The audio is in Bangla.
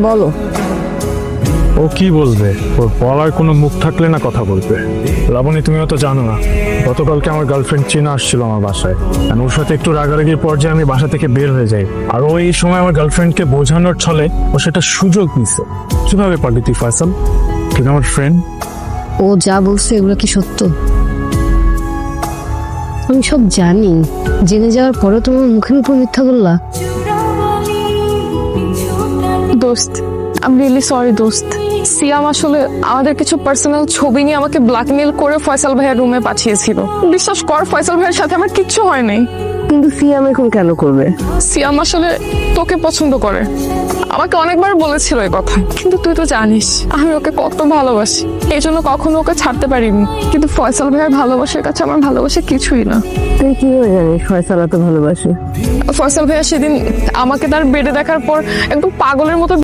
বলো। ও কি বলবে? ওর বলার কোনো মুখ থাকলে না কথা বলবে। লাবণী, তুমিও তো জানো না, গতকালকে আমার গার্লফ্রেন্ড চিনা আসছিল আমার বাসায়। আর ওর সাথে একটু রাগারাগির পর্যায়ে আমি বাসা থেকে বের হয়ে যাই। আর ও এই সময় আমার গার্লফ্রেন্ডকে বোঝানোর ছলে ও সেটা সুযোগ নিছে। কিভাবে পারলি তুই ফয়সাল? তুই আমার ফ্রেন্ড। ও যা বলছে এগুলো কি সত্য? আমি সব জানি, জেনে যাওয়ার পরে তোমার মুখের উপর মিথ্যা বললা। দোস্ত, আই এম রিয়েলি সরি দোস্ত। সিয়াম আসলে আমাদের কিছু পার্সোনাল ছবি নিয়ে আমাকে ব্ল্যাকমেল করে ফয়সাল ভাইয়ের রুমে পাঠিয়েছিল। বিশ্বাস কর, ফয়সাল ভাইয়ের সাথে আমার কিচ্ছু হয় নাই। কিন্তু সিয়াম এখন কেন করবে? সিয়াম আসলে তোকে পছন্দ করে, আমাকে অনেকবার বলেছিল এই কথা। কিন্তু তুই তো জানিস আমি ওকে কত ভালোবাসি, এই জন্য কখনো ওকে ছাড়তে পারিনি। কিন্তু ফয়সাল ভাইয়ের ভালোবাসার কাছে আমার ভালোবাসা কিছুই না। তুই কি হয়ে জানিস ফয়সাল এত ভালোবাসে? ফয়সাল ভাইয়া সেদিন আমাকে তার বেডে দেখার পর একদম পাগলের মতো